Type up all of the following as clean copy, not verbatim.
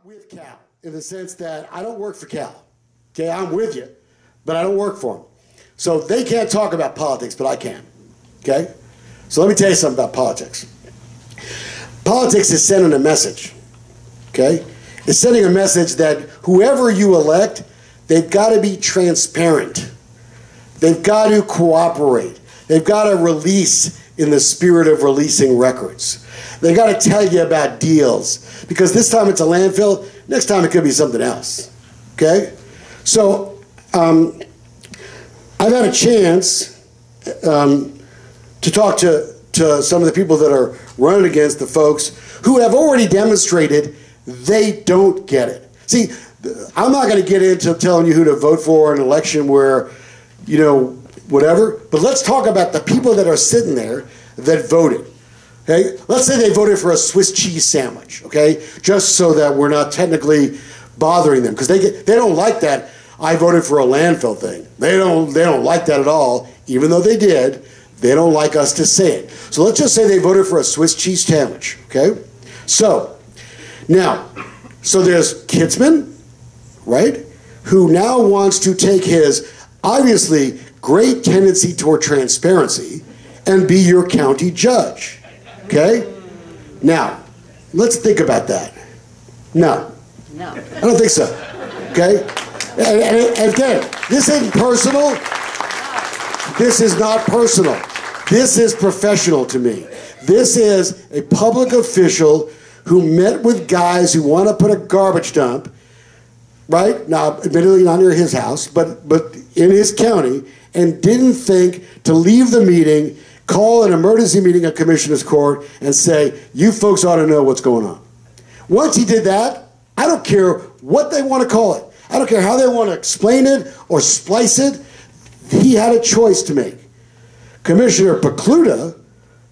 with Cal in the sense that I don't work for Cal. Okay, I'm with you, but I don't work for them. So they can't talk about politics, but I can. Okay? So let me tell you something about politics. Politics is sending a message. Okay? It's sending a message that whoever you elect, they've got to be transparent. They've got to cooperate. They've got to release in the spirit of releasing records. They've got to tell you about deals. Because this time it's a landfill, next time it could be something else. Okay? So, I've had a chance to talk to some of the people that are running against the folks who have already demonstrated they don't get it. See, I'm not going to get into telling you who to vote for in an election where, you know, whatever, but let's talk about the people that are sitting there that voted. Okay? Let's say they voted for a Swiss cheese sandwich, okay? Just so that we're not technically bothering them, because they don't like that I voted for a landfill thing. They don't like that at all, even though they did. They don't like us to say it. So let's just say they voted for a Swiss cheese sandwich, okay? So, now, so there's Kitzman, right, who now wants to take his obviously great tendency toward transparency and be your county judge, okay? Now, let's think about that. No. No. I don't think so, okay? And again, this isn't personal. This is not personal. This is professional to me. This is a public official who met with guys who want to put a garbage dump, right? Now, admittedly not near his house, but in his county, and didn't think to leave the meeting, call an emergency meeting at Commissioner's Court, and say, you folks ought to know what's going on. Once he did that, I don't care what they want to call it. I don't care how they want to explain it or splice it. He had a choice to make. Commissioner Pecluta,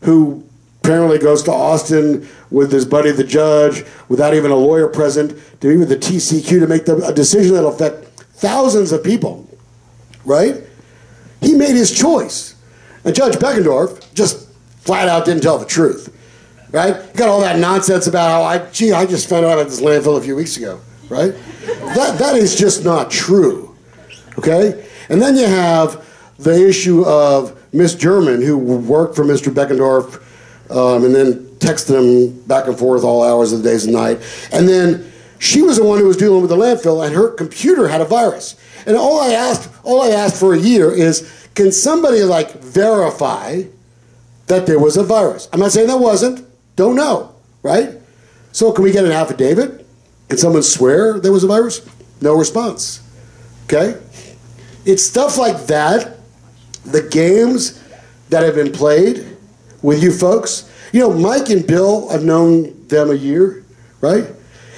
who apparently goes to Austin with his buddy the judge, without even a lawyer present, to meet with the TCQ to make a decision that will affect thousands of people, right? He made his choice. And Judge Beckendorf just flat out didn't tell the truth, right? He got all that nonsense about how, I just found out about this landfill a few weeks ago, right? That is just not true, okay? And then you have the issue of Miss German, who worked for Mr. Beckendorf and then texted him back and forth all hours of the days and night. And then she was the one who was dealing with the landfill, and her computer had a virus. And all I asked for a year is, can somebody like verify that there was a virus? I'm not saying there wasn't. Don't know, right? So can we get an affidavit? Can someone swear there was a virus? No response. Okay? It's stuff like that, the games that have been played with you folks. You know, Mike and Bill, I've known them a year, right?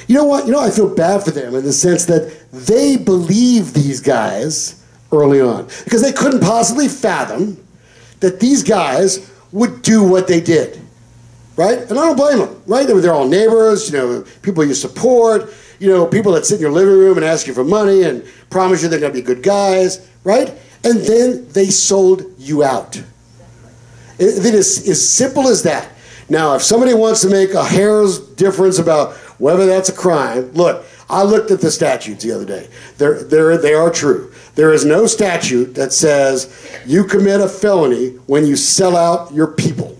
You know what? You know, I feel bad for them in the sense that they believed these guys early on because they couldn't possibly fathom that these guys would do what they did, right? And I don't blame them, right? They're all neighbors, you know, people you support, you know, people that sit in your living room and ask you for money and promise you they're going to be good guys, right? And then they sold you out. It is as simple as that. Now, if somebody wants to make a hair's difference about whether that's a crime, look, I looked at the statutes the other day. They are true. There is no statute that says you commit a felony when you sell out your people.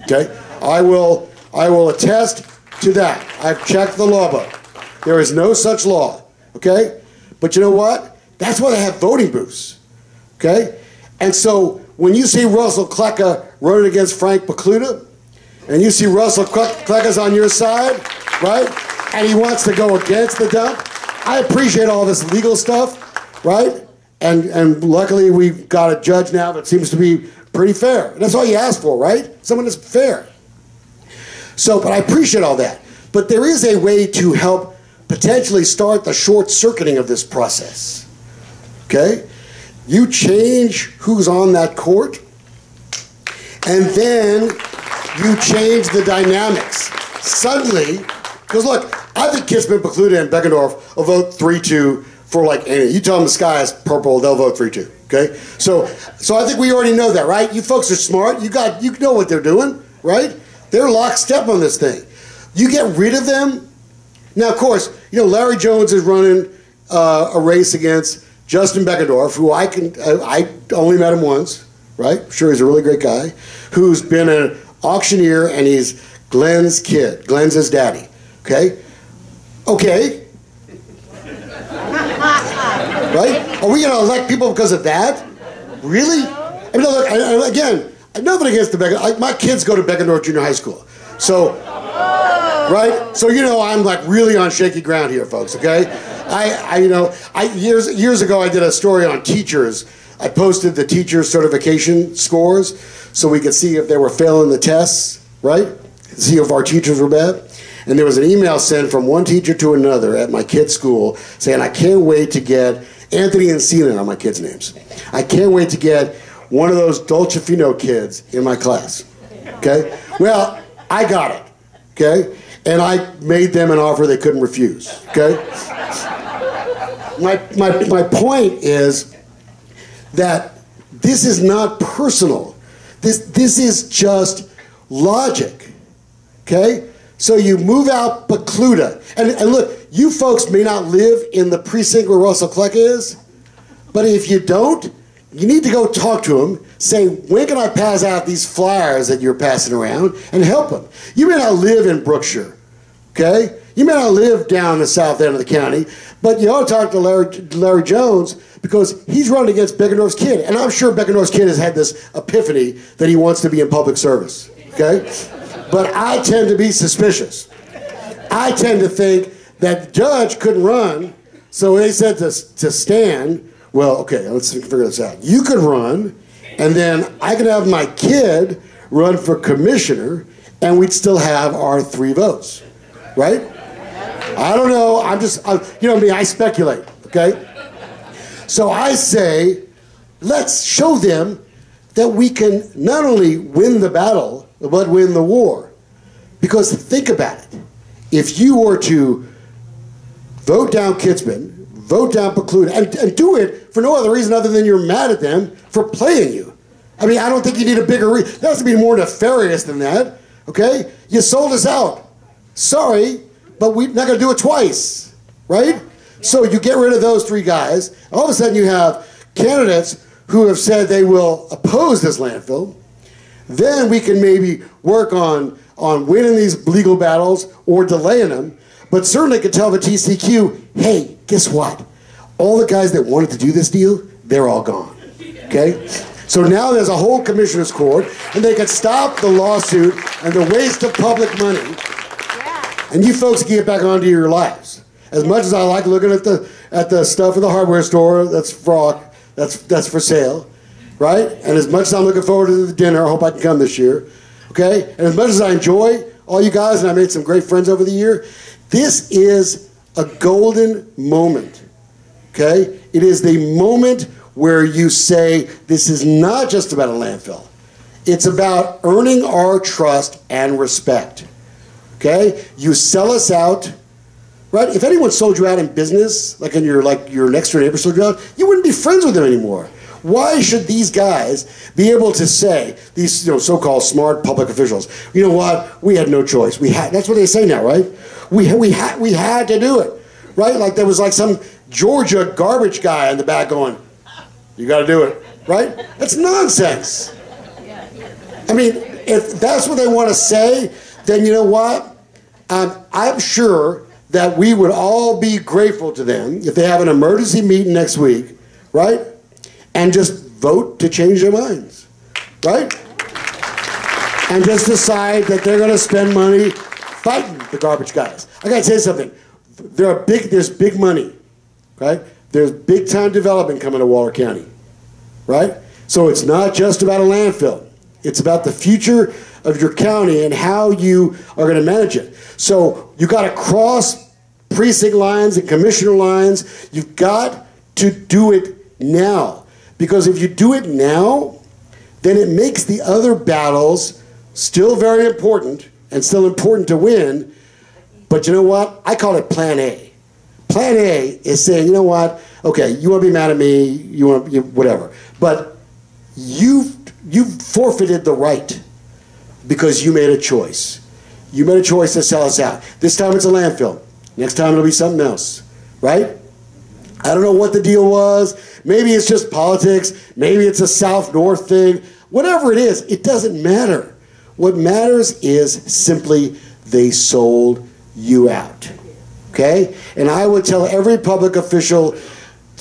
Okay? I will attest to that. I've checked the law book. There is no such law. Okay? But you know what? That's why they have voting booths. Okay? And so when you see Russell Klecka running against Frank Pecluta, and you see Russell Klecka's on your side, right? And he wants to go against the dump. I appreciate all this legal stuff, right? And luckily we've got a judge now that seems to be pretty fair. That's all you ask for, right? Someone that's fair. So, but I appreciate all that. But there is a way to help potentially start the short-circuiting of this process, okay? You change who's on that court, and then you change the dynamics. Suddenly, because look, I think Kitzman, Pecluta, and Beckendorf will vote 3-2 for like any. You tell them the sky is purple, they'll vote 3-2. Okay? So I think we already know that, right? You folks are smart. You know what they're doing, right? They're lockstep on this thing. You get rid of them, Now, of course, Larry Jones is running a race against Justin Beckendorf, who I only met him once, right? I'm sure he's a really great guy, who's been an auctioneer, and he's Glenn's kid. Glenn's his daddy, okay? Okay. Right? Are we going to elect people because of that? Really? I mean, look, again, nothing against the Beckendorf. My kids go to Beckendorf Junior High School. So, right? So, I'm like really on shaky ground here, folks, okay? Years ago, I did a story on teachers. I posted the teacher certification scores so we could see if they were failing the tests, right? See if our teachers were bad. And there was an email sent from one teacher to another at my kid's school saying, I can't wait to get Anthony and Celine are my kids' names. I can't wait to get one of those Dolcefino kids in my class, okay? Well, I got it, okay? And I made them an offer they couldn't refuse, okay? My point is that this is not personal. This is just logic, okay? So you move out Pecluda. And look, you folks may not live in the precinct where Russell Kleck is, but if you don't, you need to go talk to him, say, when can I pass out these flyers that you're passing around, and help him. You may not live in Brookshire, okay? You may not live down the south end of the county, but you ought to talk to Larry Jones because he's running against Beckendorf's kid. And I'm sure Beckendorf's kid has had this epiphany that he wants to be in public service, okay? But I tend to be suspicious. I tend to think that the judge couldn't run, so they said to Stan, well, okay, let's figure this out. You could run, and then I could have my kid run for commissioner, and we'd still have our 3 votes, right? I don't know. I speculate, okay? So I say, let's show them that we can not only win the battle, but win the war. Because think about it. If you were to vote down Kitzman, vote down Pecluda, and do it for no other reason other than you're mad at them for playing you. I mean, I don't think you need a bigger reason. There has to be more nefarious than that, okay? You sold us out. Sorry, but we're not going to do it twice, right? So you get rid of those 3 guys. All of a sudden you have candidates who have said they will oppose this landfill. Then we can maybe work on winning these legal battles or delaying them. But certainly could tell the TCQ, hey, guess what? All the guys that wanted to do this deal, they're all gone, okay? So now there's a whole commissioner's court, and they could stop the lawsuit and the waste of public money, and you folks can get back onto your lives. As much as I like looking at the stuff in the hardware store that's for sale, right? And as much as I'm looking forward to the dinner, I hope I can come this year, okay? And as much as I enjoy all you guys, and I made some great friends over the year, this is a golden moment, okay? It is the moment where you say, this is not just about a landfill. It's about earning our trust and respect, okay? You sell us out, right? If anyone sold you out in business, like your next door neighbor sold you out, you wouldn't be friends with them anymore. Why should these guys be able to say, these so-called smart public officials, you know what, we had no choice. That's what they say now, right? We had to do it, right? Like there was like some Georgia garbage guy in the back going, you got to do it, right? That's nonsense. I mean, if that's what they want to say, then you know what? I'm sure that we would all be grateful to them if they have an emergency meeting next week, right? And just vote to change their minds, right? And just decide that they're going to spend money fighting the garbage guys. I got to tell you something. There's big money, right? There's big time development coming to Waller County, right? So it's not just about a landfill. It's about the future of your county and how you are going to manage it. So you got to cross precinct lines and commissioner lines. You've got to do it now. Because if you do it now, then it makes the other battles still very important and still important to win. But you know what? I call it Plan A. Plan A is saying, you know what? Okay, you want to be mad at me, whatever. But you've forfeited the right because you made a choice. You made a choice to sell us out. This time it's a landfill. Next time it'll be something else, right? I don't know what the deal was. Maybe it's just politics. Maybe it's a South-North thing. Whatever it is, it doesn't matter. What matters is simply they sold you out, okay? And I would tell every public official,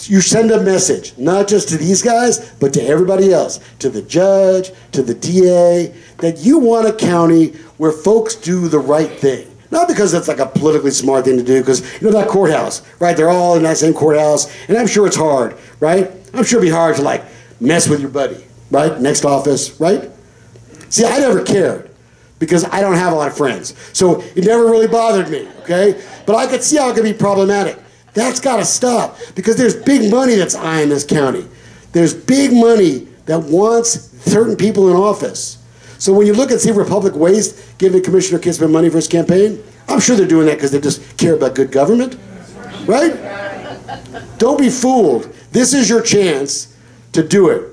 you send a message, not just to these guys, but to everybody else, to the judge, to the DA, that you want a county where folks do the right thing. Not because it's like a politically smart thing to do, because you know that courthouse, right? They're all in that same courthouse, and I'm sure it's hard, right? I'm sure it'd be hard to like mess with your buddy, right? Next office, right? See, I never cared because I don't have a lot of friends. So it never really bothered me, okay? But I could see how it could be problematic. That's gotta stop because there's big money that's eyeing this county. There's big money that wants certain people in office. So when you look and see Republic Waste giving Commissioner Kinsman money for his campaign, I'm sure they're doing that because they just care about good government, right? Don't be fooled. This is your chance to do it.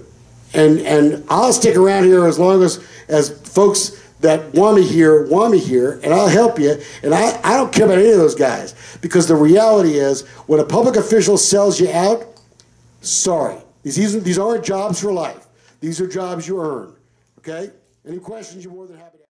And I'll stick around here as long as folks that want me here, and I'll help you. And I don't care about any of those guys because the reality is when a public official sells you out, sorry. These aren't jobs for life. These are jobs you earn, okay? Any questions, you're more than happy to